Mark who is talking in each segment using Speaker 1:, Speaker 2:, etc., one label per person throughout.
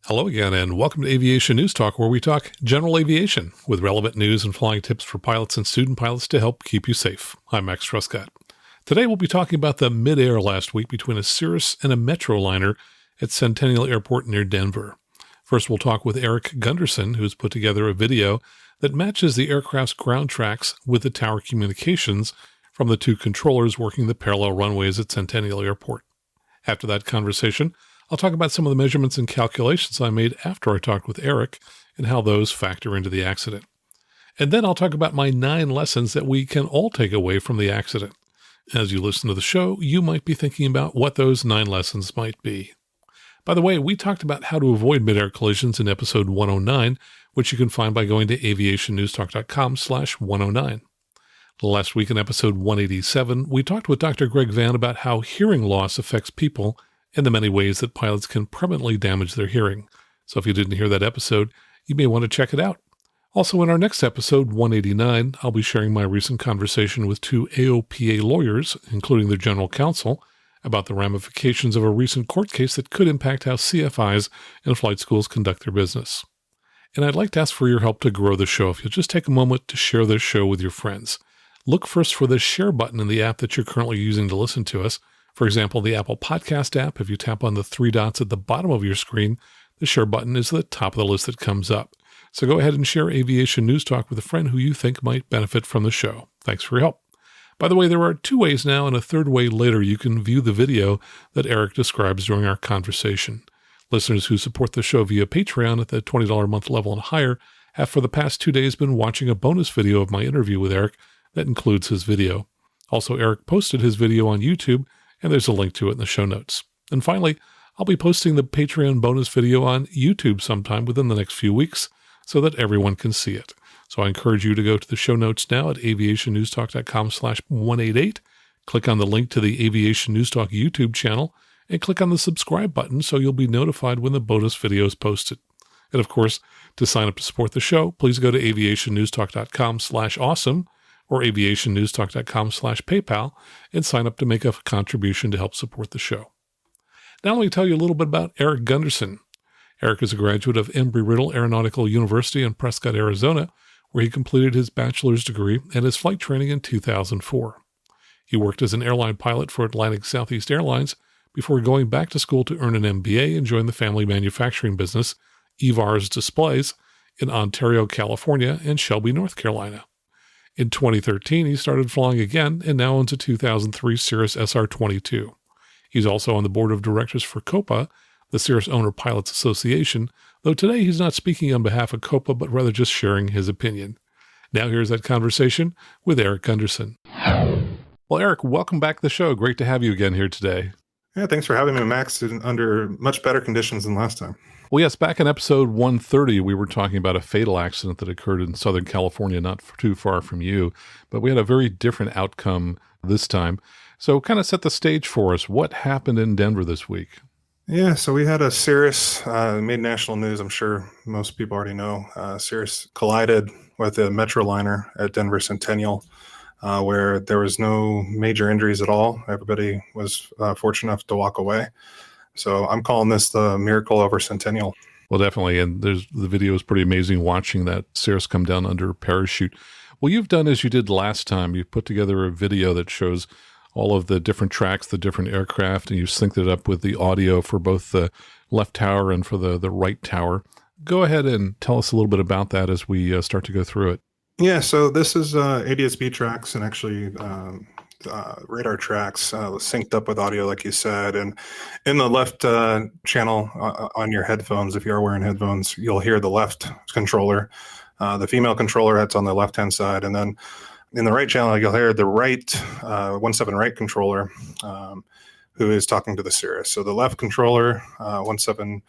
Speaker 1: Hello again, and welcome to Aviation News Talk, where we talk general aviation with relevant news and flying tips for pilots and student pilots to help keep you safe. I'm Max Truscott. Today we'll be talking about the midair last week between a Cirrus and a Metroliner at Centennial Airport near Denver. First, we'll talk with Eric Gundersen, who's put together a video that matches the aircraft's ground tracks with the tower communications from the two controllers working the parallel runways at Centennial Airport. After that conversation, I'll talk about some of the measurements and calculations I made after I talked with Eric and how those factor into the accident. And then I'll talk about my 9 lessons that we can all take away from the accident. As you listen to the show, you might be thinking about what those 9 lessons might be. By the way, we talked about how to avoid midair collisions in episode 109, which you can find by going to aviationnewstalk.com/109. Last week in episode 187, we talked with Dr. Greg Van about how hearing loss affects people and the many ways that pilots can permanently damage their hearing. So if you didn't hear that episode, you may want to check it out. Also, in our next episode, 189, I'll be sharing my recent conversation with 2 AOPA lawyers, including their general counsel, about the ramifications of a recent court case that could impact how CFIs and flight schools conduct their business. And I'd like to ask for your help to grow the show. If you'll just take a moment to share this show with your friends. Look first for the share button in the app that you're currently using to listen to us. For example, the Apple Podcast app, if you tap on the 3 dots at the bottom of your screen, the share button is at the top of the list that comes up. So go ahead and share Aviation News Talk with a friend who you think might benefit from the show. Thanks for your help. By the way, there are 2 ways now and a 3rd way later you can view the video that Eric describes during our conversation. Listeners who support the show via Patreon at the $20 a month level and higher have for the past 2 days been watching a bonus video of my interview with Eric that includes his video. Also, Eric posted his video on YouTube, and there's a link to it in the show notes. And finally, I'll be posting the Patreon bonus video on YouTube sometime within the next few weeks so that everyone can see it. So I encourage you to go to the show notes now at aviationnewstalk.com/188, click on the link to the Aviation News Talk YouTube channel, and click on the subscribe button so you'll be notified when the bonus video is posted. And of course, to sign up to support the show, please go to aviationnewstalk.com/awesome or aviationnewstalk.com/PayPal and sign up to make a contribution to help support the show. Now let me tell you a little bit about Eric Gundersen. Eric is a graduate of Embry-Riddle Aeronautical University in Prescott, Arizona, where he completed his bachelor's degree and his flight training in 2004. He worked as an airline pilot for Atlantic Southeast Airlines before going back to school to earn an MBA and join the family manufacturing business, Evars Displays, in Ontario, California, and Shelby, North Carolina. In 2013, he started flying again and now owns a 2003 Cirrus SR22. He's also on the board of directors for COPA, the Cirrus Owner Pilots Association, though today he's not speaking on behalf of COPA, but rather just sharing his opinion. Now here's that conversation with Eric Gundersen. Well, Eric, welcome back to the show. Great to have you again here today.
Speaker 2: Yeah, thanks for having me, Max, under much better conditions than last time.
Speaker 1: Well, yes, back in episode 130, we were talking about a fatal accident that occurred in Southern California, not too far from you, but we had a very different outcome this time. So kind of set the stage for us. What happened in Denver this week?
Speaker 2: Yeah, so we had a Cirrus, made national news, I'm sure most people already know. Cirrus collided with a Metroliner at Denver Centennial, where there was no major injuries at all. Everybody was fortunate enough to walk away. So I'm calling this the miracle over Centennial.
Speaker 1: Well, definitely. And the video is pretty amazing watching that Cirrus come down under a parachute. Well, you've done as you did last time. You put together a video that shows all of the different tracks, the different aircraft, and you synced it up with the audio for both the left tower and for the right tower. Go ahead and tell us a little bit about that as we start to go through it.
Speaker 2: Yeah, so this is ADS-B tracks and actually radar tracks synced up with audio, like you said. And in the left channel on your headphones, if you are wearing headphones, you'll hear the left controller, the female controller that's on the left-hand side. And then in the right channel, you'll hear the right 17 right controller who is talking to the Cirrus. So the left controller, 17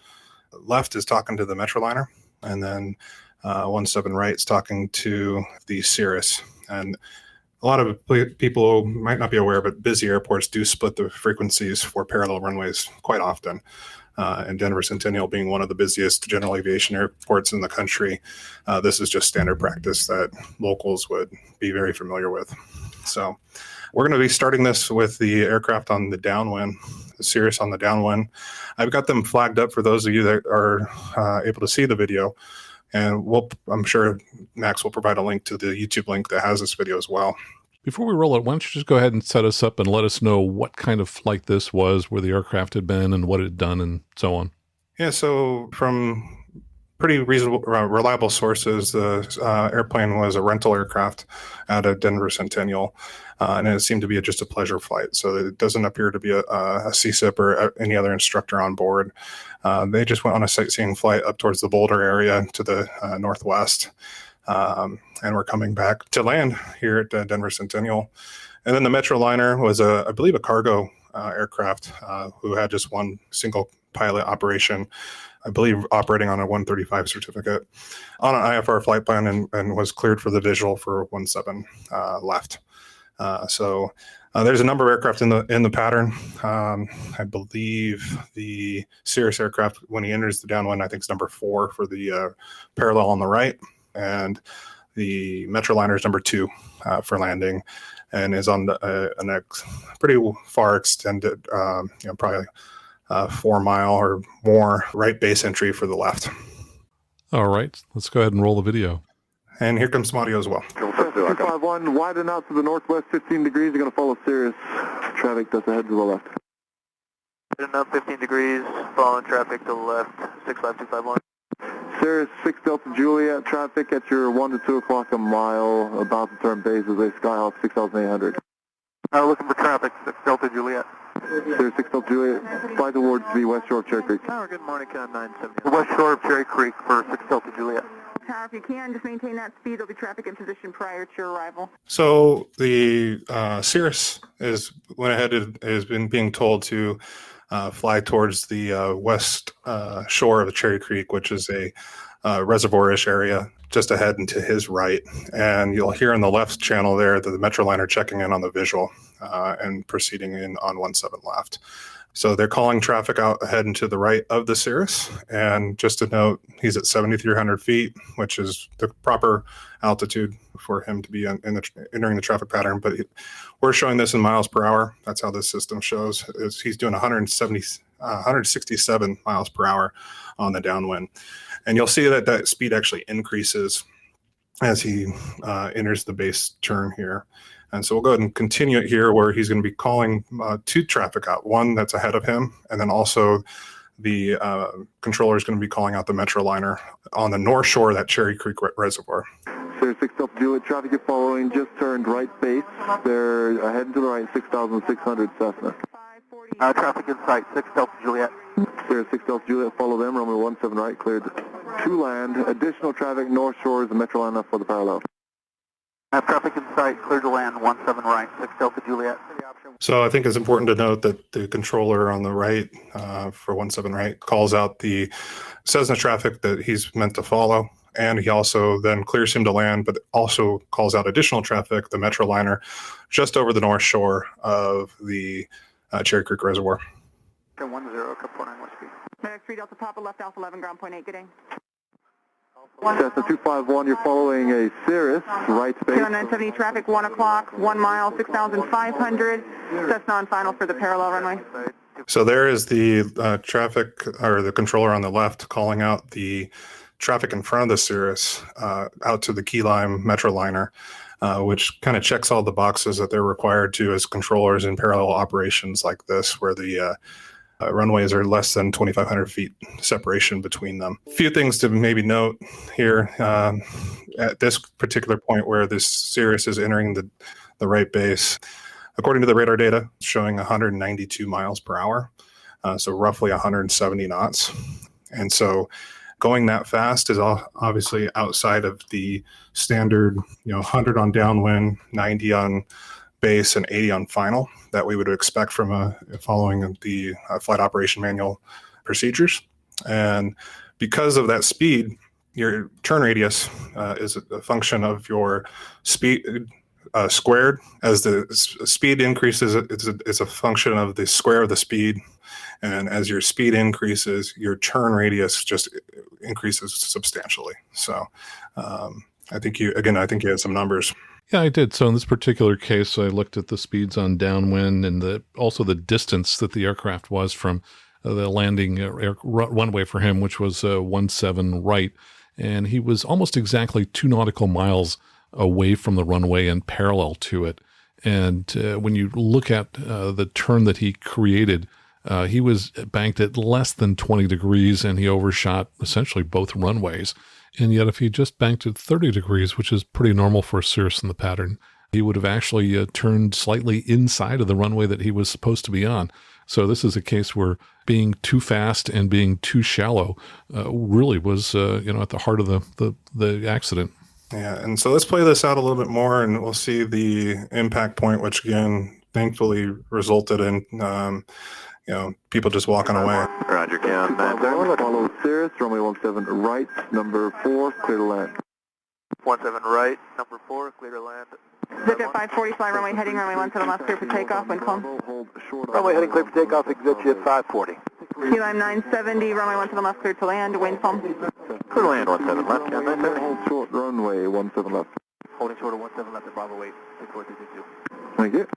Speaker 2: left, is talking to the Metroliner. And then 17 right is talking to the Cirrus. And a lot of people might not be aware, but busy airports do split the frequencies for parallel runways quite often. And Denver Centennial being one of the busiest general aviation airports in the country, this is just standard practice that locals would be very familiar with. So we're going to be starting this with the aircraft on the downwind, the Cirrus on the downwind. I've got them flagged up for those of you that are able to see the video. And I'm sure Max will provide a link to the YouTube link that has this video as well.
Speaker 1: Before we roll it, why don't you just go ahead and set us up and let us know what kind of flight this was, where the aircraft had been, and what it had done, and so on.
Speaker 2: Yeah, so from pretty reasonable, reliable sources, the airplane was a rental aircraft out of Denver Centennial, and it seemed to be just a pleasure flight. So it doesn't appear to be a CSIP or any other instructor on board. They just went on a sightseeing flight up towards the Boulder area to the northwest. And we're coming back to land here at Denver Centennial. And then the Metroliner was, I believe, a cargo aircraft who had just one single pilot operation, I believe operating on a 135 certificate on an IFR flight plan and was cleared for the visual for 17 left. So there's a number of aircraft in the pattern. I believe the Cirrus aircraft, when he enters the downwind, I think is number 4 for the parallel on the right. And the Metroliner is number 2 for landing, and is on a pretty far extended, probably 4 mile or more right base entry for the left.
Speaker 1: All right, let's go ahead and roll the video.
Speaker 2: And here comes some audio as well.
Speaker 3: 251, widen out to the northwest 15 degrees. You're going to follow Cirrus. Traffic that's ahead to the left.
Speaker 4: Widen up 15 degrees, following traffic to the left, 65251.
Speaker 3: Cirrus 6 Delta Juliet, traffic at your 1 to 2 o'clock a mile, about to turn base as a Skyhawk 6800.
Speaker 4: Looking for traffic, 6 Delta Juliet.
Speaker 3: Cirrus 6 Delta Juliet, fly towards the west shore of Cherry Creek.
Speaker 4: Tower, good morning, 970. The west shore of Cherry Creek for 6 Delta Juliet.
Speaker 5: Tower, if you can, just maintain that speed. There'll be traffic in position prior to your arrival.
Speaker 2: So the Cirrus went ahead and has been being told to fly towards the west shore of the Cherry Creek, which is a reservoir-ish area just ahead and to his right. And you'll hear in the left channel there the Metroliner checking in on the visual and proceeding in on 17 left. So they're calling traffic out ahead and to the right of the Cirrus. And just to note, he's at 7,300 feet, which is the proper altitude for him to be entering the traffic pattern. But we're showing this in miles per hour. That's how this system shows. He's doing 167 miles per hour on the downwind. And you'll see that speed actually increases as he enters the base turn here. And so we'll go ahead and continue it here, where he's going to be calling 2 traffic out, one that's ahead of him, and then also the controller is going to be calling out the Metroliner on the north shore of that Cherry Creek Reservoir.
Speaker 3: Cirrus 6 Delta Juliet, traffic you're following just turned right base. They're heading to the right, 6,600 Cessna.
Speaker 4: Traffic in sight, 6 Delta Juliet.
Speaker 3: Cirrus 6 Delta Juliet, follow them, runway 17 right, cleared to land. Additional traffic north shore is the Metroliner for the parallel.
Speaker 4: Traffic in sight, clear to land, 17 right, 6 Delta Juliet.
Speaker 2: So I think it's important to note that the controller on the right for 17 right calls out the Cessna traffic that he's meant to follow. And he also then clears him to land, but also calls out additional traffic, the Metroliner, just over the north shore of the Cherry Creek Reservoir.
Speaker 4: 10, couple 9 West speed.
Speaker 5: Medic 3 Delta Papa, left Alpha 11, ground point 8, good day.
Speaker 3: Cessna 251, you're following a Cirrus, right space.
Speaker 5: 970 traffic, 1 o'clock, 1 mile, 6,500. Cessna on final for the parallel runway.
Speaker 2: So there is the traffic, or the controller on the left, calling out the traffic in front of the Cirrus out to the key lime Metroliner, which kind of checks all the boxes that they're required to as controllers in parallel operations like this, where the runways are less than 2,500 feet separation between them. A few things to maybe note here at this particular point where this Cirrus is entering the right base. According to the radar data, it's showing 192 miles per hour, so roughly 170 knots. And so going that fast is obviously outside of the standard, 100 on downwind, 90 on base, and 80 on final that we would expect from following the flight operation manual procedures. And because of that speed, your turn radius is a function of your speed squared. As the speed increases, it's a function of the square of the speed. And as your speed increases, your turn radius just increases substantially. So I think you had some numbers.
Speaker 1: Yeah, I did. So in this particular case, I looked at the speeds on downwind and also the distance that the aircraft was from the landing runway for him, which was 17 right. And he was almost exactly 2 nautical miles away from the runway and parallel to it. And when you look at the turn that he created, he was banked at less than 20 degrees and he overshot essentially both runways. And yet if he just banked at 30 degrees, which is pretty normal for a Cirrus in the pattern, he would have actually turned slightly inside of the runway that he was supposed to be on. So this is a case where being too fast and being too shallow really was at the heart of the accident.
Speaker 2: Yeah, and so let's play this out a little bit more, and we'll see the impact point, which again, thankfully resulted in people just walking away.
Speaker 3: Roger, Cam. Follow Cirrus, runway 17 right, number 4, clear to land.
Speaker 4: 17 right, number 4, clear to land.
Speaker 5: Zip at 540, fly runway heading, runway 17 left, clear for takeoff, wind calm.
Speaker 3: Runway heading clear for takeoff, exit you at 540.
Speaker 5: Q-line 970, runway 17 left, clear to land, wind calm.
Speaker 3: Clear to land, 17 left, Cam 970. Hold short, runway 17 left. Holding short of 17 left at Bravo 8, 64322. Thank you.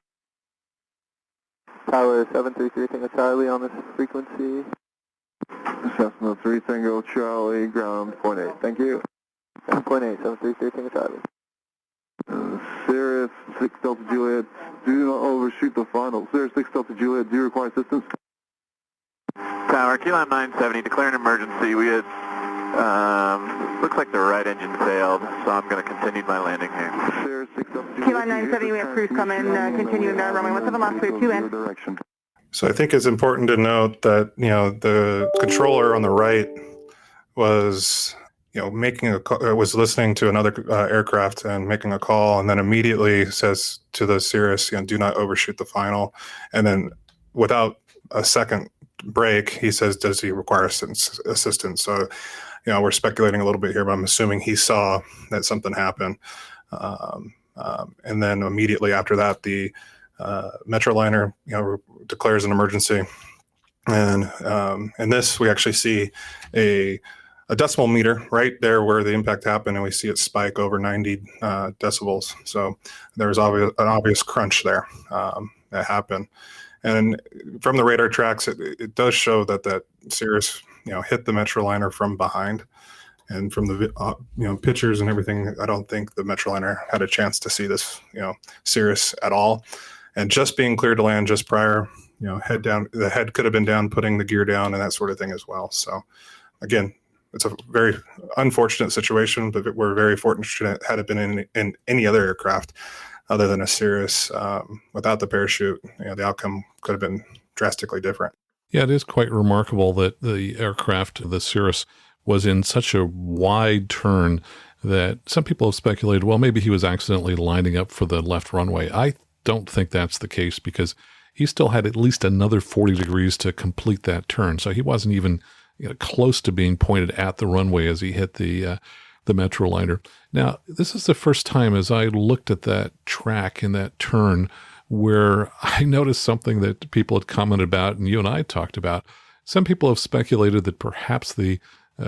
Speaker 3: Tower 733 Tango Charlie on this frequency. Cessna 3 Tango Charlie, ground point 8. Thank you. Ground point 8, 733 Tango Charlie. Cirrus 6 Delta Juliet, do not overshoot the final. Cirrus 6 Delta Juliet, do you require assistance?
Speaker 4: Tower, Q-line 970, declare an emergency. We had, looks like the right engine failed, so I'm going to continue my landing here.
Speaker 3: Cirrus 6 Delta Juliet,
Speaker 5: Q-line 970, we have crews coming, continuing down, runway 17 left, clear to end.
Speaker 3: Direction.
Speaker 2: So I think it's important to note that, the controller on the right was, was listening to another aircraft and making a call, and then immediately says to the Cirrus, do not overshoot the final. And then without a second break, he says, does he require assistance? So, we're speculating a little bit here, but I'm assuming he saw that something happened. And then immediately after that, the Metroliner, declares an emergency. And in this, we actually see a decimal meter right there where the impact happened, and we see it spike over 90 decibels. So there's an obvious crunch there that happened. And from the radar tracks, it does show that Cirrus, hit the Metroliner from behind. And from the pictures and everything, I don't think the Metroliner had a chance to see this, Cirrus at all. And just being cleared to land just prior, head down, the head could have been down, putting the gear down and that sort of thing as well. So again, it's a very unfortunate situation, but we're very fortunate had it been in any other aircraft other than a Cirrus without the parachute, the outcome could have been drastically different.
Speaker 1: Yeah, it is quite remarkable that the aircraft, the Cirrus, was in such a wide turn that some people have speculated, well, maybe he was accidentally lining up for the left runway. I don't think that's the case because he still had at least another 40 degrees to complete that turn. So he wasn't even close to being pointed at the runway as he hit the Metroliner. Now, this is the first time as I looked at that track in that turn where I noticed something that people had commented about and you and I talked about. Some people have speculated that perhaps the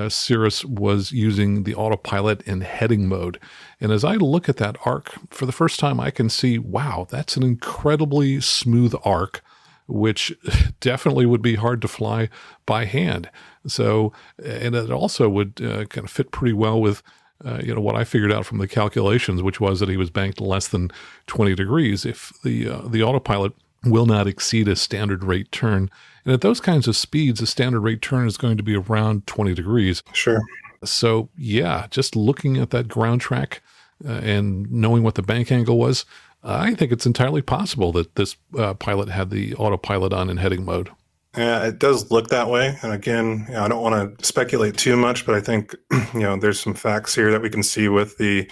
Speaker 1: Cirrus was using the autopilot in heading mode. And as I look at that arc, for the first time, I can see, wow, that's an incredibly smooth arc, which definitely would be hard to fly by hand. So, and it also would kind of fit pretty well with, what I figured out from the calculations, which was that he was banked less than 20 degrees. If the autopilot will not exceed a standard rate turn. And at those kinds of speeds, a standard rate turn is going to be around 20 degrees.
Speaker 2: Sure.
Speaker 1: So yeah, just looking at that ground track and knowing what the bank angle was, I think it's entirely possible that this pilot had the autopilot on in heading mode.
Speaker 2: Yeah, it does look that way. And again, I don't want to speculate too much, but I think, there's some facts here that we can see with the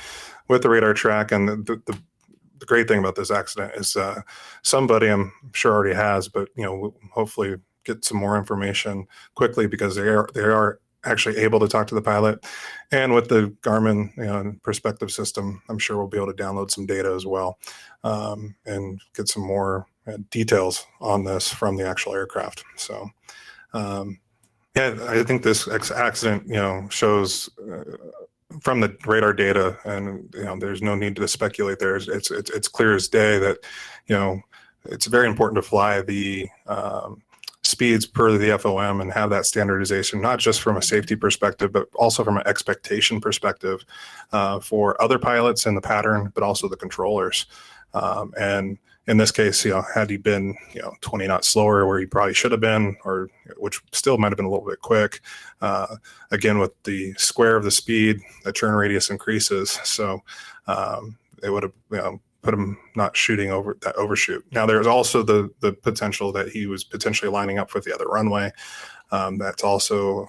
Speaker 2: radar track. And the great thing about this accident is somebody, I'm sure already has, but, we'll hopefully get some more information quickly because they are actually able to talk to the pilot. And with the Garmin perspective system, I'm sure we'll be able to download some data as well and get some more details on this from the actual aircraft. So, I think this accident, shows from the radar data, and there's no need to speculate there. It's clear as day that it's very important to fly the speeds per the FOM and have that standardization, not just from a safety perspective, but also from an expectation perspective for other pilots in the pattern, but also the controllers. And in this case, had he been 20 knots slower where he probably should have been, or which still might have been a little bit quick, again, with the square of the speed, the turn radius increases. So it would have put him not shooting over that overshoot. Now, there's also the potential that he was potentially lining up with the other runway. That's also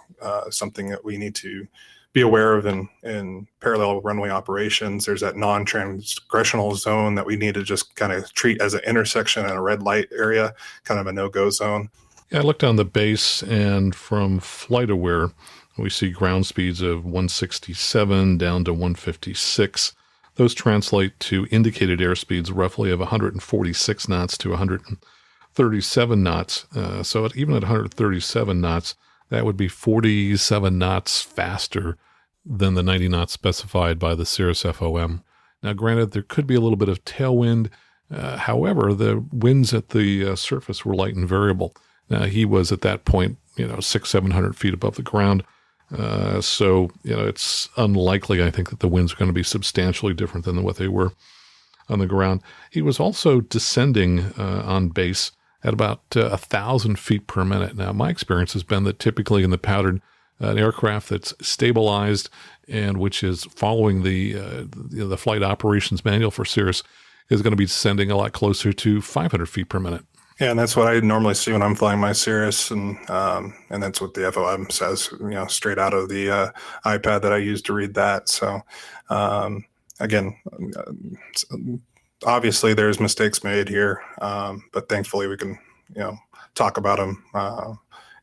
Speaker 2: something that we need to be aware of in parallel runway operations. There's that non-transgressional zone that we need to just kind of treat as an intersection and a red light area, kind of a no-go zone.
Speaker 1: Yeah, I looked on the base, and from FlightAware, we see ground speeds of 167 down to 156. Those translate to indicated airspeeds roughly of 146 knots to 137 knots. So even at 137 knots, that would be 47 knots faster than the 90 knots specified by the Cirrus FOM. Now, granted, there could be a little bit of tailwind. However, the winds at the surface were light and variable. Now, he was at that point, 600-700 feet above the ground. So it's unlikely, I think, that the winds are going to be substantially different than what they were on the ground. He was also descending on base at about 1,000 feet per minute. Now, my experience has been that typically in the pattern, an aircraft that's stabilized and which is following the flight operations manual for Cirrus is going to be descending a lot closer to 500 feet per minute.
Speaker 2: Yeah, and that's what I normally see when I'm flying my Cirrus, and that's what the FOM says, straight out of the iPad that I use to read that. So, again, obviously there's mistakes made here, but thankfully we can, talk about them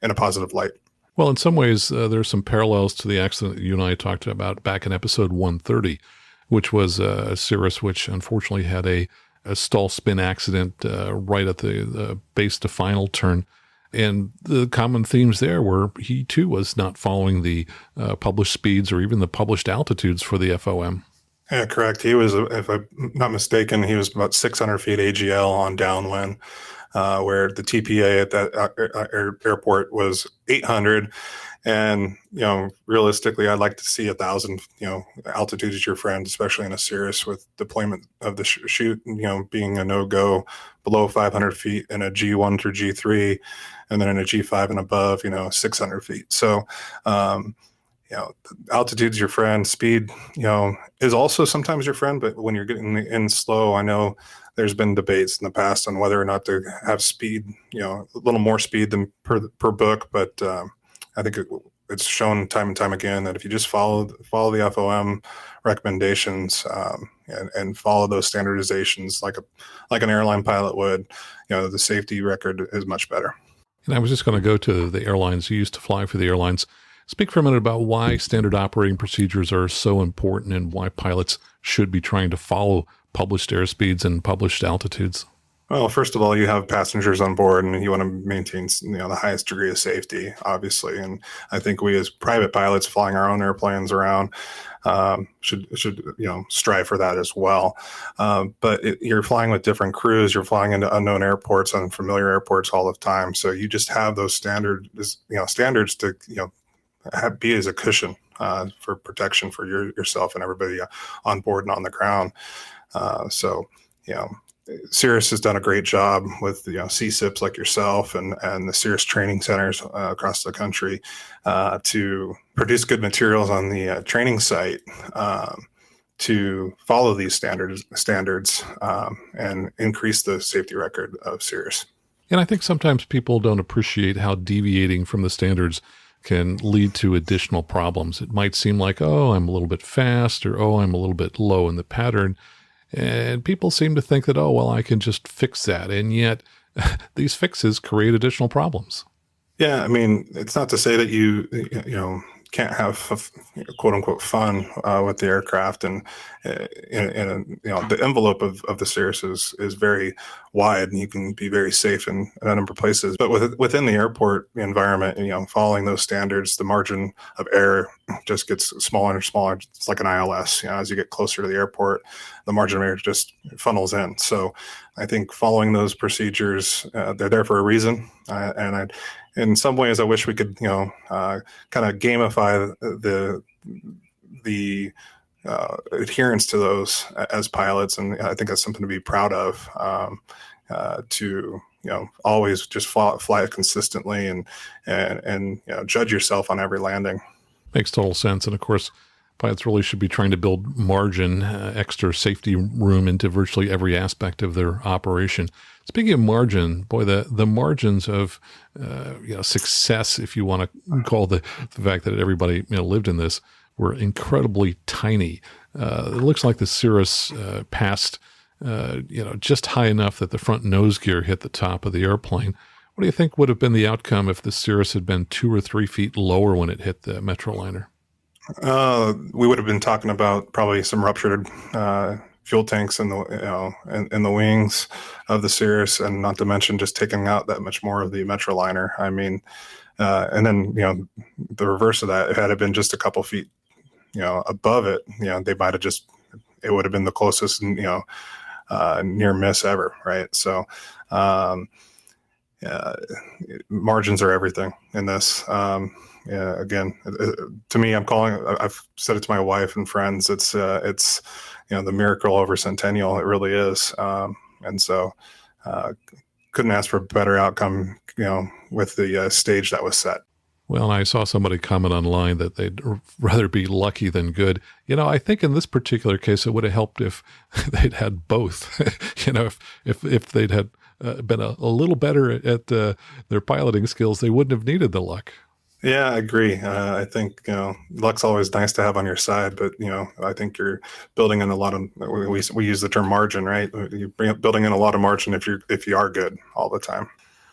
Speaker 2: in a positive light.
Speaker 1: Well, in some ways, there's some parallels to the accident you and I talked about back in episode 130, which was a Cirrus which unfortunately had a stall spin accident right at the base to final turn. And the common themes there were he too was not following the published speeds or even the published altitudes for the FOM.
Speaker 2: Yeah, correct. He was, if I'm not mistaken, he was about 600 feet AGL on downwind, where the TPA at that airport was 800. And, realistically, I'd like to see 1,000, altitude is your friend, especially in a Cirrus with deployment of the chute, being a no-go below 500 feet in a G1 through G3, and then in a G5 and above, 600 feet. So, altitude's your friend. Speed, is also sometimes your friend, but when you're getting in slow, I know there's been debates in the past on whether or not to have speed, a little more speed than per book, but I think it's shown time and time again that if you just follow the FOM recommendations and follow those standardizations like an airline pilot would, the safety record is much better.
Speaker 1: And I was just going to go to the airlines. You used to fly for the airlines. Speak for a minute about why standard operating procedures are so important and why pilots should be trying to follow published airspeeds and published altitudes.
Speaker 2: Well, first of all, you have passengers on board, and you want to maintain, the highest degree of safety, obviously. And I think we, as private pilots flying our own airplanes around, should strive for that as well. But you're flying with different crews. You're flying into unknown airports, unfamiliar airports all the time. So you just have those standards to be as a cushion for protection for yourself and everybody on board and on the ground. Cirrus has done a great job with CSIPs like yourself and the Cirrus training centers across the country to produce good materials on the training site to follow these standards and increase the safety record of Cirrus.
Speaker 1: And I think sometimes people don't appreciate how deviating from the standards can lead to additional problems. It might seem like, I'm a little bit fast, or, I'm a little bit low in the pattern. And people seem to think that, I can just fix that. And yet these fixes create additional problems.
Speaker 2: Yeah, I mean, it's not to say that you can't have quote unquote fun with the aircraft, and the envelope of the Cirrus is very wide, and you can be very safe in a number of places. But within the airport environment, following those standards, the margin of error just gets smaller and smaller. It's like an ILS. As you get closer to the airport, the margin of error just funnels in. So I think following those procedures, they're there for a reason. In some ways, I wish we could, kind of gamify the adherence to those as pilots, and I think that's something to be proud of. To always just fly consistently and judge yourself on every landing.
Speaker 1: Makes total sense, and of course, pilots really should be trying to build margin, extra safety room into virtually every aspect of their operation. Speaking of margin, boy, the margins of success, if you want to call the fact that everybody lived in this, were incredibly tiny. It looks like the Cirrus passed just high enough that the front nose gear hit the top of the airplane. What do you think would have been the outcome if the Cirrus had been 2 or 3 feet lower when it hit the Metroliner?
Speaker 2: We would have been talking about probably some ruptured fuel tanks in the wings of the Cirrus, and not to mention just taking out that much more of the Metroliner. I mean, and then the reverse of that, if it had been just a couple feet above it, they might have it would have been the closest near miss ever, right? So margins are everything in this. Again, to me, I've said it to my wife and friends, it's the miracle over Centennial. It really is. And so couldn't ask for a better outcome, with the stage that was set.
Speaker 1: Well, I saw somebody comment online that they'd rather be lucky than good. I think in this particular case, it would have helped if they'd had both. If they'd had been a little better at their piloting skills, they wouldn't have needed the luck.
Speaker 2: Yeah, I agree. I think, luck's always nice to have on your side, but, I think you're building in a lot of, we use the term margin, right? You're building in a lot of margin if you are good all the time.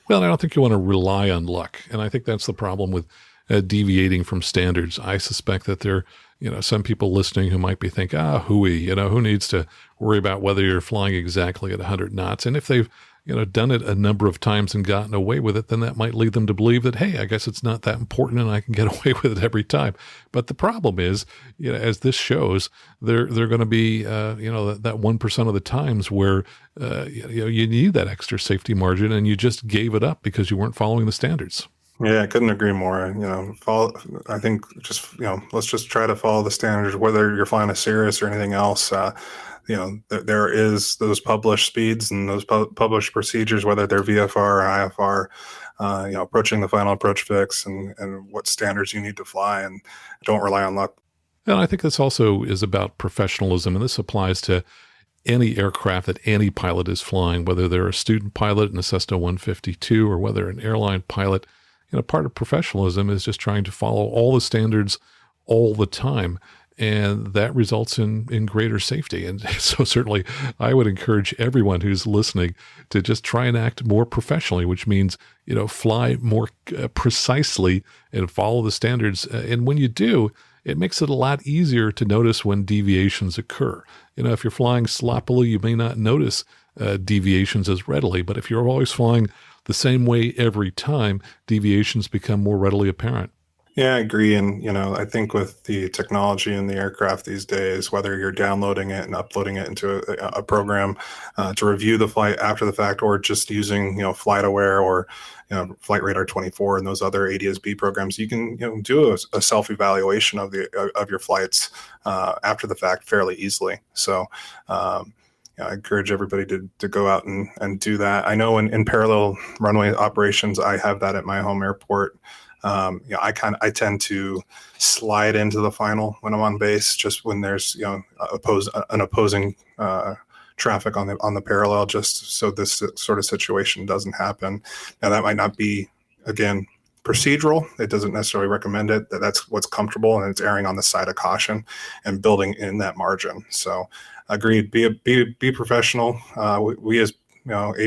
Speaker 1: Well, I don't think you want to rely on luck. And I think that's the problem with deviating from standards. I suspect that there, some people listening who might be thinking, hooey, who needs to worry about whether you're flying exactly at 100 knots. And if they've, done it a number of times and gotten away with it, then that might lead them to believe that, hey, I guess it's not that important and I can get away with it every time. But the problem is, as this shows, they're going to be, that 1% of the times where, you need that extra safety margin and you just gave it up because you weren't following the standards.
Speaker 2: Yeah, I couldn't agree more. I think just, let's just try to follow the standards, whether you're flying a Cirrus or anything else. There is those published speeds and those published procedures, whether they're VFR or IFR, approaching the final approach fix and what standards you need to fly, and don't rely on luck.
Speaker 1: And I think this also is about professionalism, and this applies to any aircraft that any pilot is flying, whether they're a student pilot in a Cessna 152 or whether an airline pilot. Part of professionalism is just trying to follow all the standards all the time. And that results in greater safety. And so certainly I would encourage everyone who's listening to just try and act more professionally, which means, fly more precisely and follow the standards. And when you do, it makes it a lot easier to notice when deviations occur. If you're flying sloppily, you may not notice deviations as readily. But if you're always flying the same way every time, deviations become more readily apparent.
Speaker 2: Yeah, I agree. And, I think with the technology in the aircraft these days, whether you're downloading it and uploading it into a program to review the flight after the fact, or just using, FlightAware or, Flight Radar 24 and those other ADS-B programs, you can, do a self-evaluation of your flights after the fact fairly easily. So, I encourage everybody to go out and do that. I know in parallel runway operations, I have that at my home airport. I tend to slide into the final when I'm on base, just when there's opposing traffic on the parallel, just so this sort of situation doesn't happen. Now that might not be, again, procedural. It doesn't necessarily recommend it. That's what's comfortable, and it's erring on the side of caution and building in that margin. So, agreed. Be professional. We as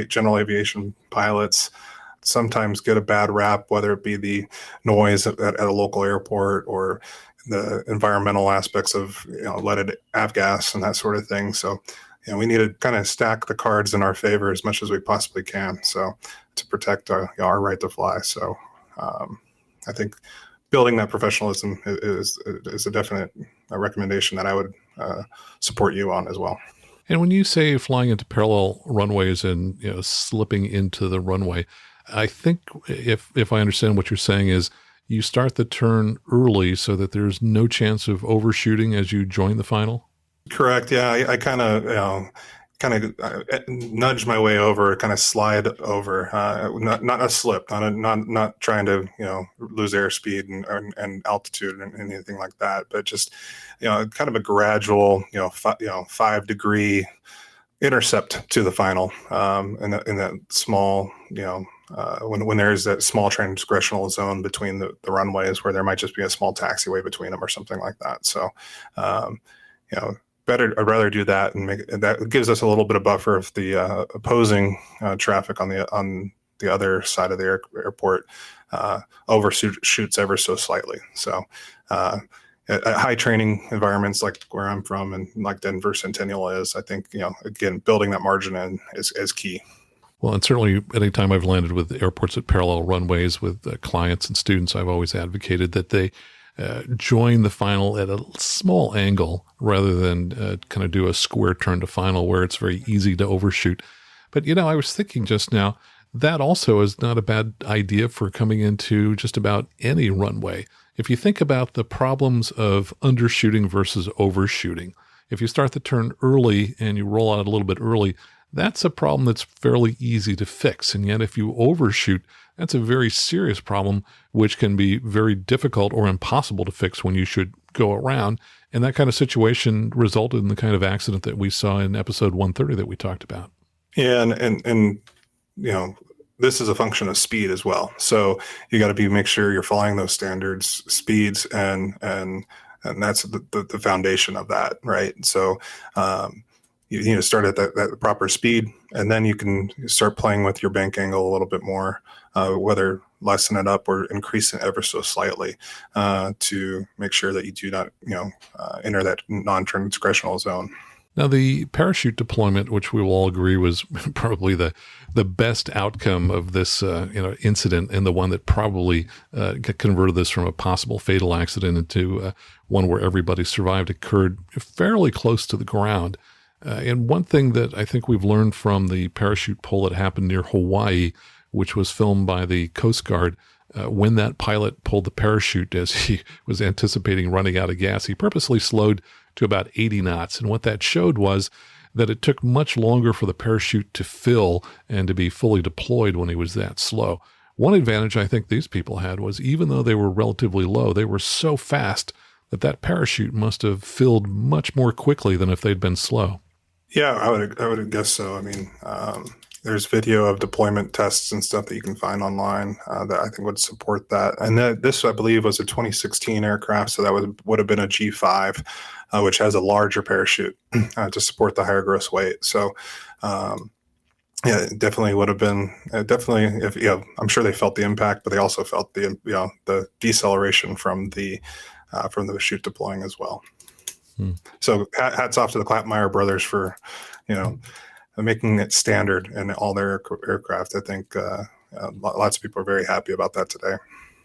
Speaker 2: general aviation pilots, sometimes get a bad rap, whether it be the noise at a local airport or the environmental aspects of leaded avgas and that sort of thing. So we need to kind of stack the cards in our favor as much as we possibly can, so to protect our right to fly. So I think building that professionalism is a definite recommendation that I would support you on as well.
Speaker 1: And when you say flying into parallel runways and slipping into the runway, I think if I understand what you're saying is you start the turn early so that there's no chance of overshooting as you join the final?
Speaker 2: Correct. Yeah, I kind of nudge my way over, kind of slide over, not a slip, not trying to lose airspeed and altitude and anything like that, but just kind of a gradual 5-degree intercept to the final in that small when there's that small transgressional zone between the runways where there might just be a small taxiway between them or something like that. So I'd rather do that, and that gives us a little bit of buffer if the opposing traffic on the other side of the airport overshoots ever so slightly. So at high training environments like where I'm from and like Denver Centennial is, I think again building that margin in is key.
Speaker 1: Well, and certainly anytime I've landed with airports at parallel runways with clients and students, I've always advocated that they join the final at a small angle rather than kind of do a square turn to final where it's very easy to overshoot. But, I was thinking just now, that also is not a bad idea for coming into just about any runway. If you think about the problems of undershooting versus overshooting, if you start the turn early and you roll out a little bit early, that's a problem that's fairly easy to fix. And yet if you overshoot, that's a very serious problem, which can be very difficult or impossible to fix when you should go around. And that kind of situation resulted in the kind of accident that we saw in episode 130 that we talked about.
Speaker 2: Yeah, and this is a function of speed as well. So you got to make sure you're following those standards, speeds, and that's the foundation of that, right? So you need to start at that proper speed, and then you can start playing with your bank angle a little bit more, whether lessen it up or increase it ever so slightly to make sure that you do not, enter that non-transgressional zone.
Speaker 1: Now, the parachute deployment, which we will all agree was probably the best outcome of this incident, and the one that probably converted this from a possible fatal accident into one where everybody survived, occurred fairly close to the ground. And one thing that I think we've learned from the parachute pull that happened near Hawaii, which was filmed by the Coast Guard, when that pilot pulled the parachute as he was anticipating running out of gas, he purposely slowed to about 80 knots. And what that showed was that it took much longer for the parachute to fill and to be fully deployed when he was that slow. One advantage I think these people had was even though they were relatively low, they were so fast that parachute must have filled much more quickly than if they'd been slow.
Speaker 2: Yeah, I would guess so. I mean, there's video of deployment tests and stuff that you can find online that I think would support that. And this, I believe, was a 2016 aircraft, so that would have been a G5, which has a larger parachute to support the higher gross weight. So, it definitely would have been if I'm sure they felt the impact, but they also felt the deceleration from the chute deploying as well. So hats off to the Klappmeyer brothers for, making it standard in all their aircraft. I think lots of people are very happy about that today.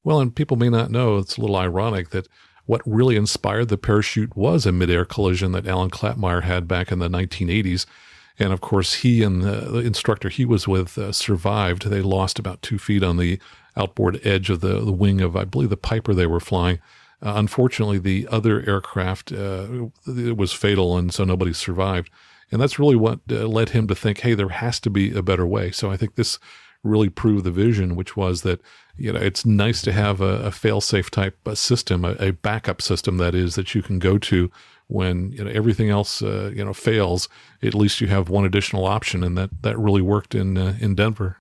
Speaker 1: Well, and people may not know, it's a little ironic that what really inspired the parachute was a midair collision that Alan Klappmeyer had back in the 1980s. And of course, he and the instructor he was with survived. They lost about 2 feet on the outboard edge of the wing of, I believe, the Piper they were flying. Unfortunately, the other aircraft, it was fatal, and so nobody survived. And that's really what led him to think, hey, there has to be a better way. So I think this really proved the vision, which was that, it's nice to have a fail-safe type system, a backup system, that is, that you can go to when everything else fails. At least you have one additional option, and that really worked in Denver.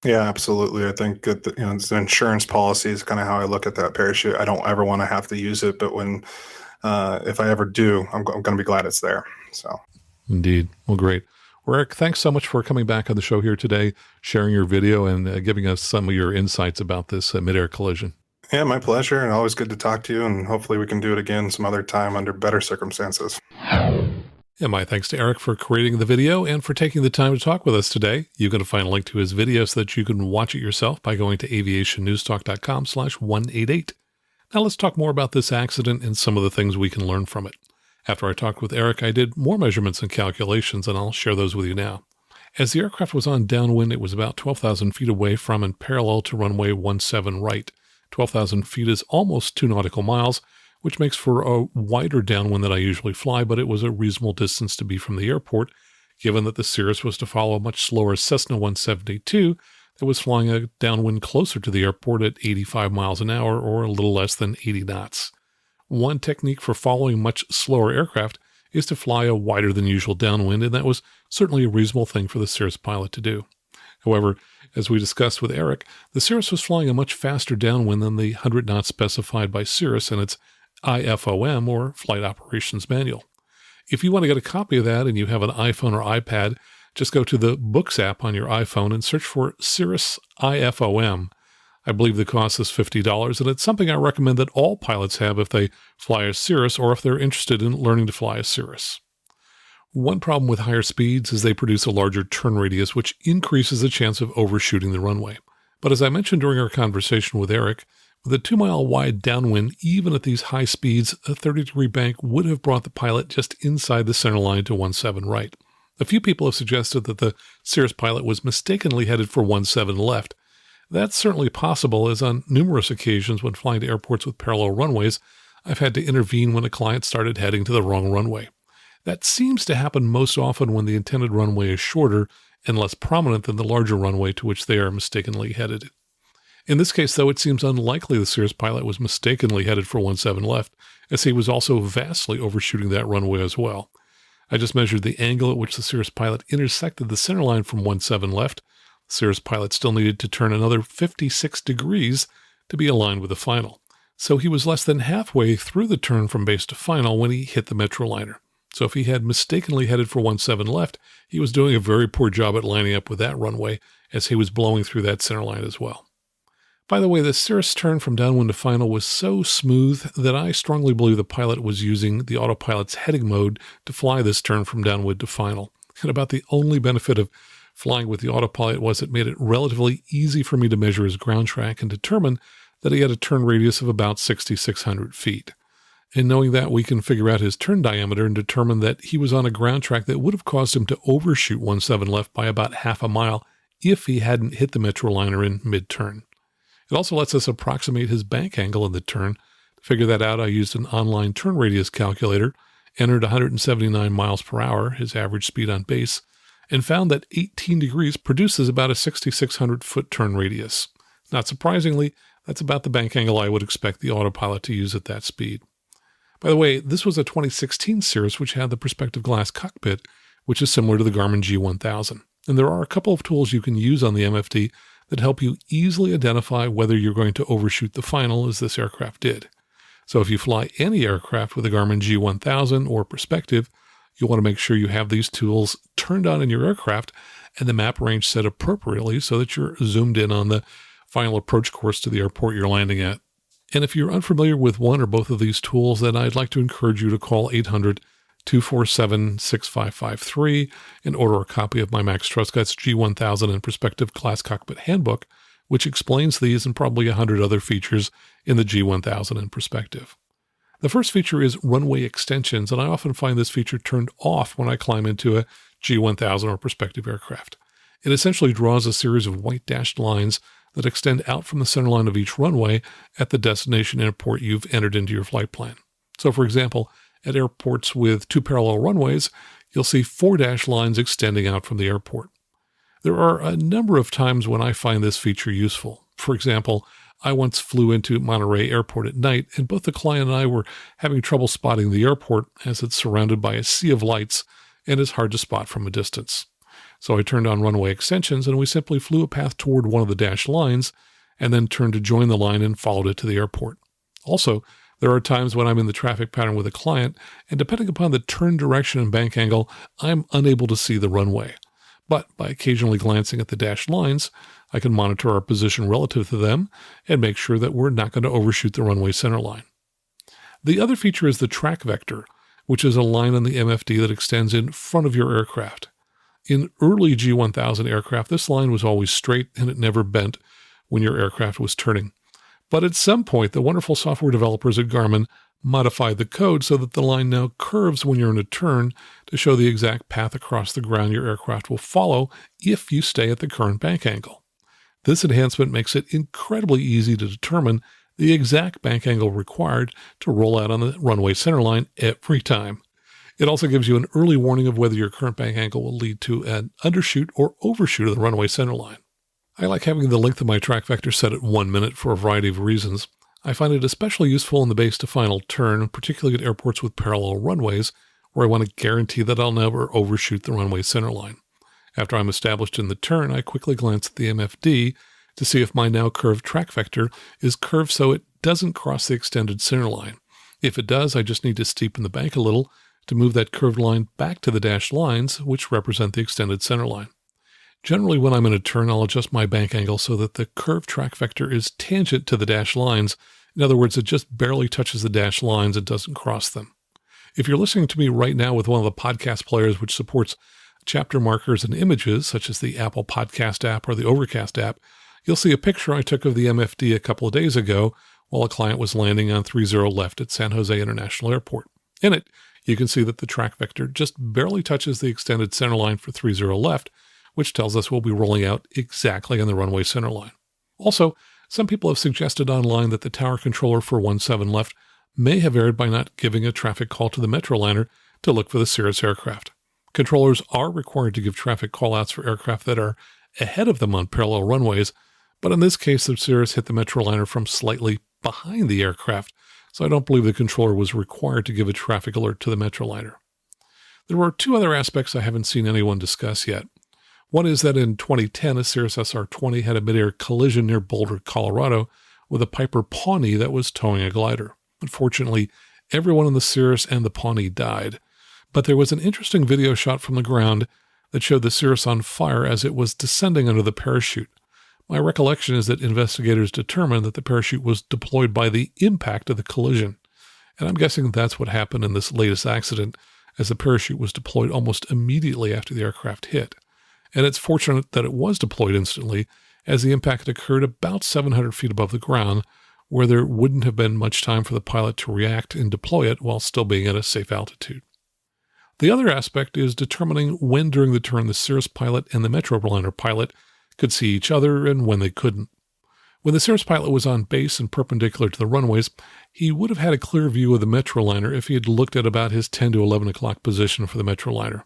Speaker 2: Yeah, absolutely. I think that it's an insurance policy is kind of how I look at that parachute. I don't ever want to have to use it, but if I ever do, I'm going to be glad it's there. So,
Speaker 1: indeed. Well, great. Eric, thanks so much for coming back on the show here today, sharing your video and giving us some of your insights about this midair collision.
Speaker 2: Yeah, my pleasure, and always good to talk to you, and hopefully we can do it again some other time under better circumstances.
Speaker 1: And my thanks to Eric for creating the video and for taking the time to talk with us today. You can find a link to his video so that you can watch it yourself by going to aviationnewstalk.com/188. Now let's talk more about this accident and some of the things we can learn from it. After I talked with Eric, I did more measurements and calculations, and I'll share those with you now. As the aircraft was on downwind, it was about 12,000 feet away from and parallel to runway 17 right. 12,000 feet is almost 2 nautical miles, which makes for a wider downwind than I usually fly, but it was a reasonable distance to be from the airport, given that the Cirrus was to follow a much slower Cessna 172 that was flying a downwind closer to the airport at 85 miles an hour or a little less than 80 knots. One technique for following much slower aircraft is to fly a wider than usual downwind, and that was certainly a reasonable thing for the Cirrus pilot to do. However, as we discussed with Eric, the Cirrus was flying a much faster downwind than the 100 knots specified by Cirrus in its IFOM, or Flight Operations Manual. If you want to get a copy of that and you have an iPhone or iPad, just go to the Books app on your iPhone and search for Cirrus IFOM. I believe the cost is $50, and it's something I recommend that all pilots have if they fly a Cirrus or if they're interested in learning to fly a Cirrus. One problem with higher speeds is they produce a larger turn radius, which increases the chance of overshooting the runway. But as I mentioned during our conversation with Eric, with a 2-mile wide downwind, even at these high speeds, a 30-degree bank would have brought the pilot just inside the center line to 17 right. A few people have suggested that the Cirrus pilot was mistakenly headed for 17 left. That's certainly possible, as on numerous occasions when flying to airports with parallel runways, I've had to intervene when a client started heading to the wrong runway. That seems to happen most often when the intended runway is shorter and less prominent than the larger runway to which they are mistakenly headed. In this case, though, it seems unlikely the Cirrus pilot was mistakenly headed for 17 left, as he was also vastly overshooting that runway as well. I just measured the angle at which the Cirrus pilot intersected the center line from 17 left. The Cirrus pilot still needed to turn another 56 degrees to be aligned with the final. So he was less than halfway through the turn from base to final when he hit the Metroliner. So if he had mistakenly headed for 17 left, he was doing a very poor job at lining up with that runway, as he was blowing through that center line as well. By the way, the Cirrus turn from downwind to final was so smooth that I strongly believe the pilot was using the autopilot's heading mode to fly this turn from downwind to final. And about the only benefit of flying with the autopilot was it made it relatively easy for me to measure his ground track and determine that he had a turn radius of about 6,600 feet. And knowing that, we can figure out his turn diameter and determine that he was on a ground track that would have caused him to overshoot 17 left by about half a mile if he hadn't hit the Metroliner in mid-turn. It also lets us approximate his bank angle in the turn. To figure that out, I used an online turn radius calculator, entered 179 miles per hour, his average speed on base, and found that 18 degrees produces about a 6,600 foot turn radius. Not surprisingly, that's about the bank angle I would expect the autopilot to use at that speed. By the way, this was a 2016 Cirrus which had the perspective glass cockpit, which is similar to the Garmin G1000. And there are a couple of tools you can use on the MFD that help you easily identify whether you're going to overshoot the final, as this aircraft did. So if you fly any aircraft with a Garmin G1000 or perspective, you'll want to make sure you have these tools turned on in your aircraft and the map range set appropriately so that you're zoomed in on the final approach course to the airport you're landing at. And if you're unfamiliar with one or both of these tools, then I'd like to encourage you to call 800-247-6553 and order a copy of my Max Truscot's G1000 and Perspective Glass Cockpit Handbook, which explains these and probably 100 other features in the G1000 and Perspective. The first feature is runway extensions, and I often find this feature turned off when I climb into a G1000 or Perspective aircraft. It essentially draws a series of white dashed lines that extend out from the center line of each runway at the destination airport you've entered into your flight plan. So, for example, at airports with 2 parallel runways, you'll see 4 dashed lines extending out from the airport. There are a number of times when I find this feature useful. For example, I once flew into Monterey Airport at night, and both the client and I were having trouble spotting the airport as it's surrounded by a sea of lights and is hard to spot from a distance. So I turned on runway extensions, and we simply flew a path toward one of the dashed lines and then turned to join the line and followed it to the airport. Also, There are times when I'm in the traffic pattern with a client, and depending upon the turn direction and bank angle, I'm unable to see the runway. But by occasionally glancing at the dashed lines, I can monitor our position relative to them and make sure that we're not going to overshoot the runway center line. The other feature is the track vector, which is a line on the MFD that extends in front of your aircraft. In early G1000 aircraft, this line was always straight and it never bent when your aircraft was turning. But at some point, the wonderful software developers at Garmin modified the code so that the line now curves when you're in a turn to show the exact path across the ground your aircraft will follow if you stay at the current bank angle. This enhancement makes it incredibly easy to determine the exact bank angle required to roll out on the runway center line every time. It also gives you an early warning of whether your current bank angle will lead to an undershoot or overshoot of the runway center line. I like having the length of my track vector set at 1 minute for a variety of reasons. I find it especially useful in the base to final turn, particularly at airports with parallel runways, where I want to guarantee that I'll never overshoot the runway center line. After I'm established in the turn, I quickly glance at the MFD to see if my now curved track vector is curved so it doesn't cross the extended center line. If it does, I just need to steepen the bank a little to move that curved line back to the dashed lines, which represent the extended center line. Generally, when I'm in a turn, I'll adjust my bank angle so that the curved track vector is tangent to the dashed lines. In other words, it just barely touches the dashed lines and doesn't cross them. If you're listening to me right now with one of the podcast players which supports chapter markers and images, such as the Apple Podcast app or the Overcast app, you'll see a picture I took of the MFD a couple of days ago while a client was landing on 30 left at San Jose International Airport. In it, you can see that the track vector just barely touches the extended center line for 30 left, which tells us we'll be rolling out exactly on the runway center line. Also, some people have suggested online that the tower controller for 17 left may have erred by not giving a traffic call to the Metroliner to look for the Cirrus aircraft. Controllers are required to give traffic callouts for aircraft that are ahead of them on parallel runways, but in this case, the Cirrus hit the Metroliner from slightly behind the aircraft, so I don't believe the controller was required to give a traffic alert to the Metroliner. There were two other aspects I haven't seen anyone discuss yet. One is that in 2010, a Cirrus SR20 had a midair collision near Boulder, Colorado, with a Piper Pawnee that was towing a glider. Unfortunately, everyone on the Cirrus and the Pawnee died, but there was an interesting video shot from the ground that showed the Cirrus on fire as it was descending under the parachute. My recollection is that investigators determined that the parachute was deployed by the impact of the collision, and I'm guessing that's what happened in this latest accident, as the parachute was deployed almost immediately after the aircraft hit. And it's fortunate that it was deployed instantly, as the impact occurred about 700 feet above the ground, where there wouldn't have been much time for the pilot to react and deploy it while still being at a safe altitude. The other aspect is determining when during the turn the Cirrus pilot and the Metroliner pilot could see each other and when they couldn't. When the Cirrus pilot was on base and perpendicular to the runways, he would have had a clear view of the Metroliner if he had looked at about his 10 to 11 o'clock position for the Metroliner.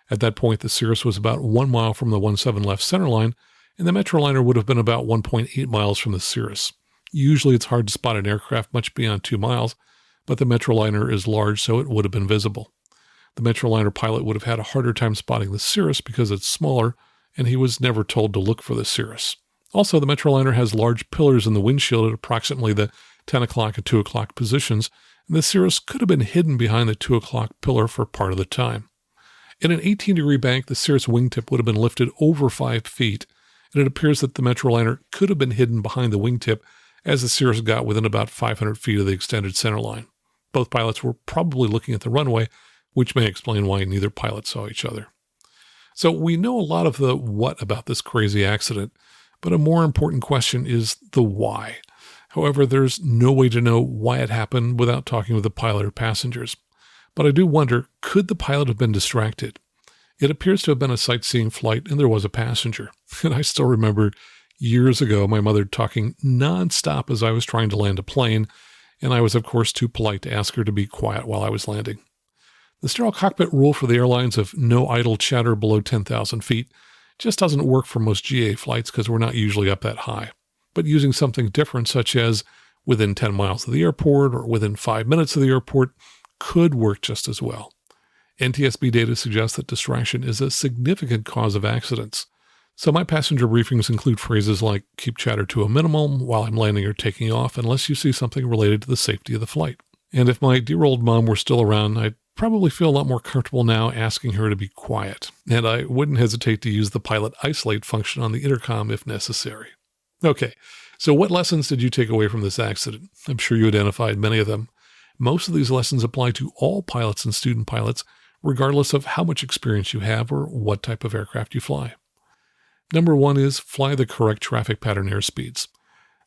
Speaker 1: At that point, the Cirrus was about 1 mile from the 17 left center line, and the Metroliner would have been about 1.8 miles from the Cirrus. Usually it's hard to spot an aircraft much beyond 2 miles, but the Metroliner is large, so it would have been visible. The Metroliner pilot would have had a harder time spotting the Cirrus because it's smaller, and he was never told to look for the Cirrus. Also, the Metroliner has large pillars in the windshield at approximately the 10 o'clock and 2 o'clock positions, and the Cirrus could have been hidden behind the 2 o'clock pillar for part of the time. In an 18-degree bank, the Cirrus wingtip would have been lifted over 5 feet, and it appears that the Metroliner could have been hidden behind the wingtip as the Cirrus got within about 500 feet of the extended center line. Both pilots were probably looking at the runway, which may explain why neither pilot saw each other. So we know a lot of the what about this crazy accident, but a more important question is the why. However, there's no way to know why it happened without talking with the pilot or passengers. But I do wonder, could the pilot have been distracted? It appears to have been a sightseeing flight, and there was a passenger. And I still remember years ago my mother talking nonstop as I was trying to land a plane, and I was, of course, too polite to ask her to be quiet while I was landing. The sterile cockpit rule for the airlines of no idle chatter below 10,000 feet just doesn't work for most GA flights because we're not usually up that high. But using something different, such as within 10 miles of the airport or within 5 minutes of the airport, could work just as well. NTSB data suggests that distraction is a significant cause of accidents. So my passenger briefings include phrases like keep chatter to a minimum while I'm landing or taking off unless you see something related to the safety of the flight. And if my dear old mom were still around, I'd probably feel a lot more comfortable now asking her to be quiet. And I wouldn't hesitate to use the pilot isolate function on the intercom if necessary. Okay, so what lessons did you take away from this accident? I'm sure you identified many of them. Most of these lessons apply to all pilots and student pilots, regardless of how much experience you have or what type of aircraft you fly. Number 1 is fly the correct traffic pattern airspeeds.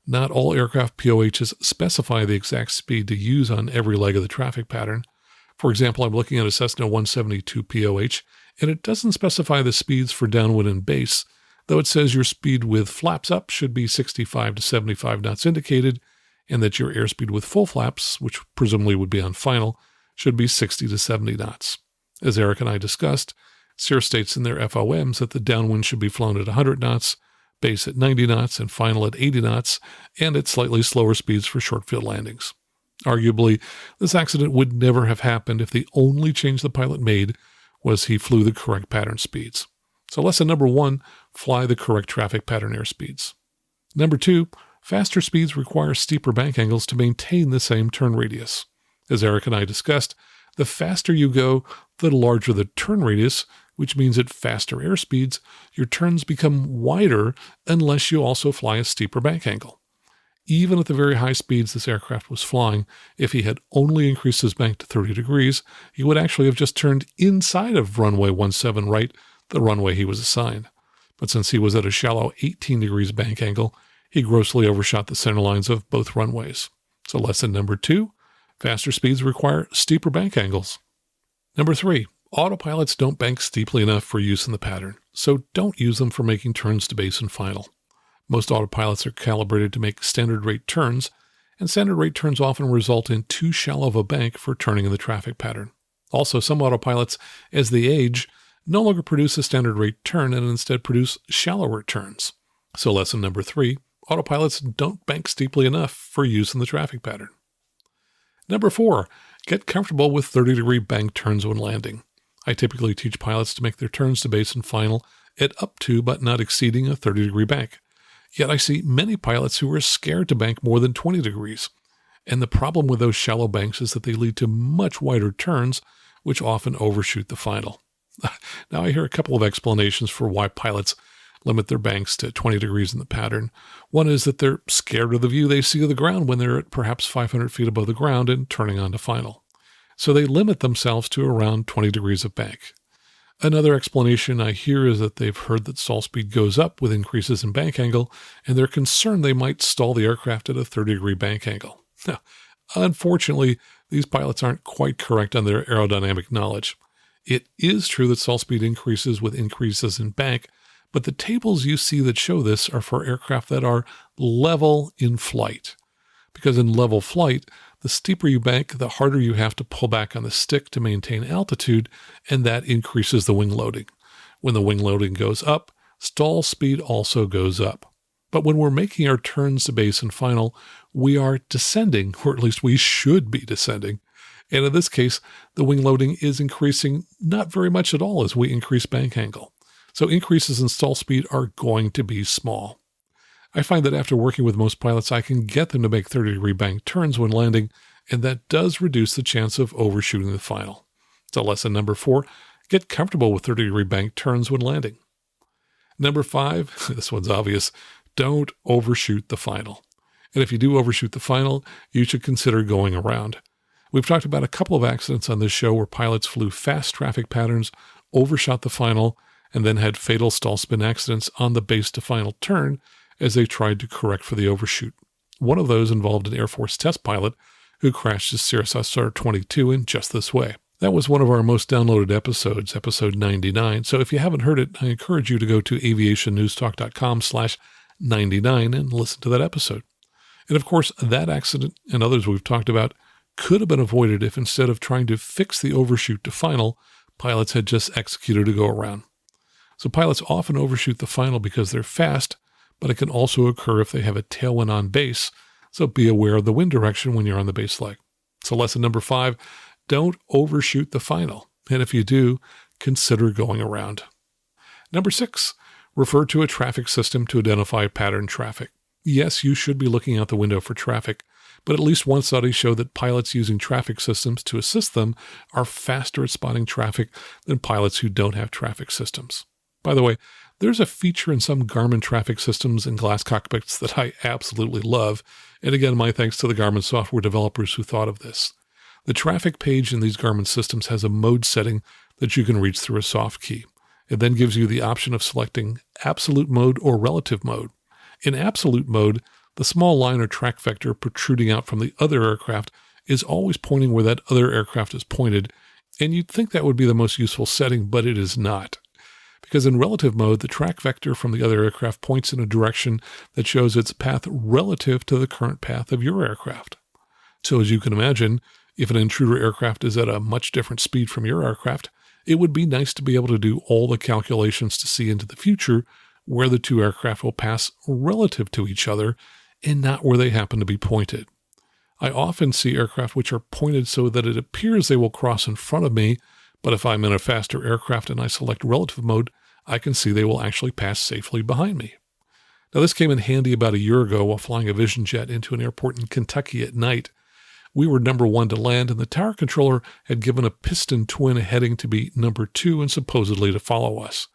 Speaker 1: Not all aircraft POHs specify the exact speed to use on every leg of the traffic pattern. For example, I'm looking at a Cessna 172 POH, and it doesn't specify the speeds for downwind and base, though it says your speed with flaps up should be 65 to 75 knots indicated, and that your airspeed with full flaps, which presumably would be on final, should be 60 to 70 knots. As Eric and I discussed, Cirrus states in their FOMs that the downwind should be flown at 100 knots, base at 90 knots, and final at 80 knots, and at slightly slower speeds for short field landings. Arguably, this accident would never have happened if the only change the pilot made was he flew the correct pattern speeds. So lesson number 1, fly the correct traffic pattern airspeeds. Number 2, faster speeds require steeper bank angles to maintain the same turn radius. As Eric and I discussed, the faster you go, the larger the turn radius, which means at faster airspeeds, your turns become wider unless you also fly a steeper bank angle. Even at the very high speeds this aircraft was flying, if he had only increased his bank to 30 degrees, he would actually have just turned inside of runway 17 right, the runway he was assigned. But since he was at a shallow 18 degrees bank angle, he grossly overshot the center lines of both runways. So lesson number 2, faster speeds require steeper bank angles. Number 3, autopilots don't bank steeply enough for use in the pattern, so don't use them for making turns to base and final. Most autopilots are calibrated to make standard rate turns, and standard rate turns often result in too shallow of a bank for turning in the traffic pattern. Also, some autopilots, as they age, no longer produce a standard rate turn and instead produce shallower turns. So lesson number 3, autopilots don't bank steeply enough for use in the traffic pattern. Number 4, get comfortable with 30-degree bank turns when landing. I typically teach pilots to make their turns to base and final at up to but not exceeding a 30-degree bank. Yet I see many pilots who are scared to bank more than 20 degrees. And the problem with those shallow banks is that they lead to much wider turns, which often overshoot the final. Now I hear a couple of explanations for why pilots limit their banks to 20 degrees in the pattern. One is that they're scared of the view they see of the ground when they're at perhaps 500 feet above the ground and turning on to final. So they limit themselves to around 20 degrees of bank. Another explanation I hear is that they've heard that stall speed goes up with increases in bank angle, and they're concerned they might stall the aircraft at a 30-degree bank angle. Now, unfortunately, these pilots aren't quite correct on their aerodynamic knowledge. It is true that stall speed increases with increases in bank, but the tables you see that show this are for aircraft that are level in flight. Because in level flight, the steeper you bank, the harder you have to pull back on the stick to maintain altitude, and that increases the wing loading. When the wing loading goes up, stall speed also goes up. But when we're making our turns to base and final, we are descending, or at least we should be descending. And in this case, the wing loading is increasing not very much at all as we increase bank angle. So increases in stall speed are going to be small. I find that after working with most pilots, I can get them to make 30-degree bank turns when landing, and that does reduce the chance of overshooting the final. So lesson number 4, get comfortable with 30-degree bank turns when landing. Number 5, this one's obvious, don't overshoot the final. And if you do overshoot the final, you should consider going around. We've talked about a couple of accidents on this show where pilots flew fast traffic patterns, overshot the final, and then had fatal stall spin accidents on the base to final turn as they tried to correct for the overshoot. One of those involved an Air Force test pilot who crashed his Cirrus SR22 in just this way. That was one of our most downloaded episodes, episode 99. So if you haven't heard it, I encourage you to go to aviationnewstalk.com/99 and listen to that episode. And of course, that accident and others we've talked about could have been avoided if instead of trying to fix the overshoot to final, pilots had just executed a go-around. So pilots often overshoot the final because they're fast, but it can also occur if they have a tailwind on base, so be aware of the wind direction when you're on the base leg. So lesson number 5, don't overshoot the final, and if you do, consider going around. Number 6, Refer to a traffic system to identify pattern traffic. Yes, you should be looking out the window for traffic, but at least one study showed that pilots using traffic systems to assist them are faster at spotting traffic than pilots who don't have traffic systems. By the way, there's a feature in some Garmin traffic systems and glass cockpits that I absolutely love, and again, my thanks to the Garmin software developers who thought of this. The traffic page in these Garmin systems has a mode setting that you can reach through a soft key. It then gives you the option of selecting absolute mode or relative mode. In absolute mode, the small line or track vector protruding out from the other aircraft is always pointing where that other aircraft is pointed, and you'd think that would be the most useful setting, but it is not. Because in relative mode, the track vector from the other aircraft points in a direction that shows its path relative to the current path of your aircraft. So as you can imagine, if an intruder aircraft is at a much different speed from your aircraft, it would be nice to be able to do all the calculations to see into the future where the two aircraft will pass relative to each other and not where they happen to be pointed. I often see aircraft which are pointed so that it appears they will cross in front of me, but if I'm in a faster aircraft and I select relative mode, I can see they will actually pass safely behind me. Now, this came in handy about a year ago while flying a Vision jet into an airport in Kentucky at night. We were number 1 to land, and the tower controller had given a piston twin a heading to be number 2 and supposedly to follow us.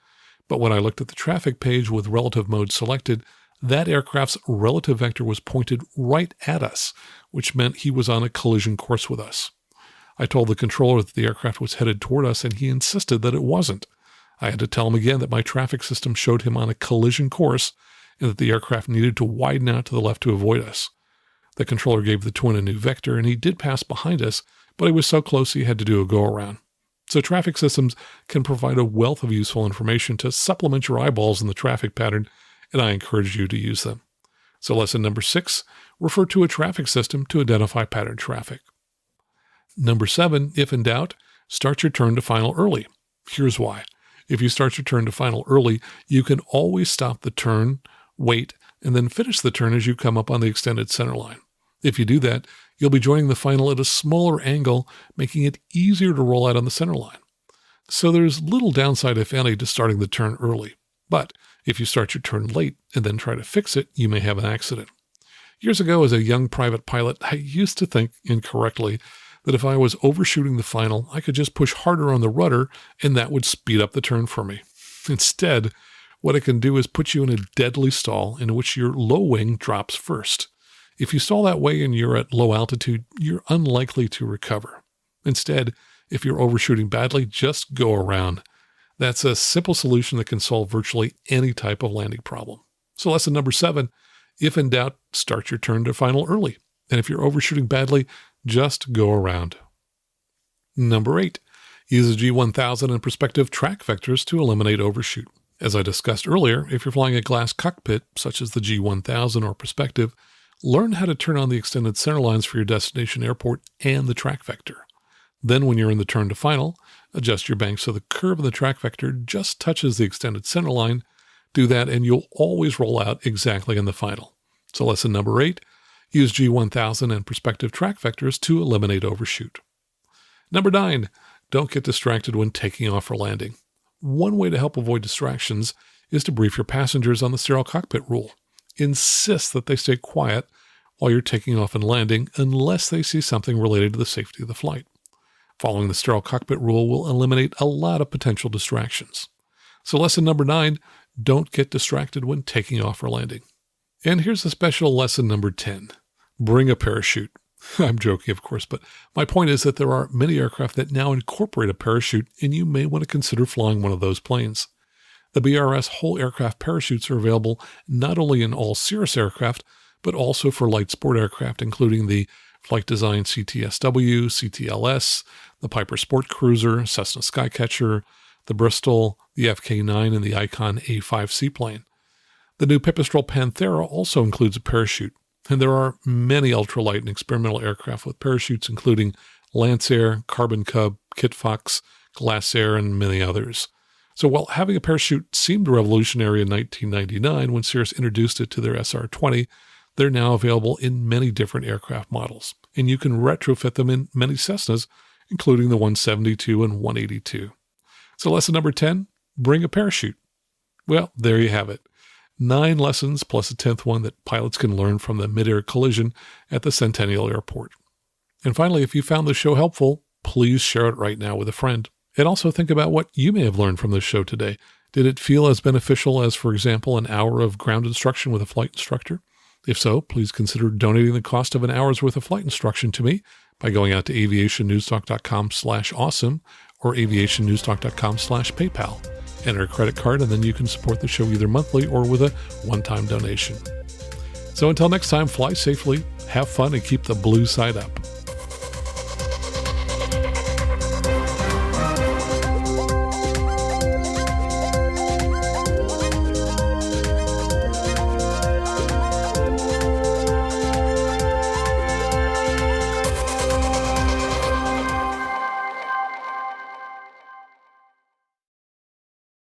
Speaker 1: But when I looked at the traffic page with relative mode selected, that aircraft's relative vector was pointed right at us, which meant he was on a collision course with us. I told the controller that the aircraft was headed toward us, and he insisted that it wasn't. I had to tell him again that my traffic system showed him on a collision course and that the aircraft needed to widen out to the left to avoid us. The controller gave the twin a new vector, and he did pass behind us, but he was so close he had to do a go-around. So traffic systems can provide a wealth of useful information to supplement your eyeballs in the traffic pattern, and I encourage you to use them. So lesson number 6, refer to a traffic system to identify pattern traffic. Number 7, if in doubt, start your turn to final early. Here's why. If you start your turn to final early, you can always stop the turn, wait, and then finish the turn as you come up on the extended center line. If you do that, you'll be joining the final at a smaller angle, making it easier to roll out on the center line. So there's little downside, if any, to starting the turn early. But if you start your turn late and then try to fix it, you may have an accident. Years ago, as a young private pilot, I used to think incorrectly that if I was overshooting the final, I could just push harder on the rudder and that would speed up the turn for me. Instead, what it can do is put you in a deadly stall in which your low wing drops first. If you stall that way and you're at low altitude, you're unlikely to recover. Instead, if you're overshooting badly, just go around. That's a simple solution that can solve virtually any type of landing problem. So lesson number 7, if in doubt, start your turn to final early. And if you're overshooting badly, just go around. Number 8, use the G1000 and perspective track vectors to eliminate overshoot. As I discussed earlier, if you're flying a glass cockpit, such as the G1000 or perspective, learn how to turn on the extended center lines for your destination airport and the track vector. Then when you're in the turn to final, adjust your bank so the curve of the track vector just touches the extended center line. Do that and you'll always roll out exactly in the final. So lesson number 8, use G1000 and perspective track vectors to eliminate overshoot. Number 9, don't get distracted when taking off or landing. One way to help avoid distractions is to brief your passengers on the sterile cockpit rule. Insist that they stay quiet while you're taking off and landing unless they see something related to the safety of the flight. Following the sterile cockpit rule will eliminate a lot of potential distractions. So lesson number 9, don't get distracted when taking off or landing. And here's a special lesson number 10. Bring a parachute. I'm joking, of course, but my point is that there are many aircraft that now incorporate a parachute, and you may want to consider flying one of those planes. The BRS whole aircraft parachutes are available not only in all Cirrus aircraft, but also for light sport aircraft, including the Flight Design CTSW, CTLS, the Piper Sport Cruiser, Cessna Skycatcher, the Bristol, the FK9, and the Icon A5 seaplane. The new Pipistrel Panthera also includes a parachute, and there are many ultralight and experimental aircraft with parachutes, including Lancer, Carbon Cub, Kit Fox, Glassair, and many others. So while having a parachute seemed revolutionary in 1999 when Cirrus introduced it to their SR20, they're now available in many different aircraft models, and you can retrofit them in many Cessnas, including the 172 and 182. So lesson number 10, bring a parachute. Well, there you have it. 9 lessons plus a 10th one that pilots can learn from the midair collision at the Centennial Airport. And finally, if you found the show helpful, please share it right now with a friend. And also think about what you may have learned from this show today. Did it feel as beneficial as, for example, an hour of ground instruction with a flight instructor? If so, please consider donating the cost of an hour's worth of flight instruction to me by going out to aviationnewstalk.com/awesome or aviationnewstalk.com/PayPal. Enter a credit card, and then you can support the show either monthly or with a one-time donation. So until next time, fly safely, have fun, and keep the blue side up.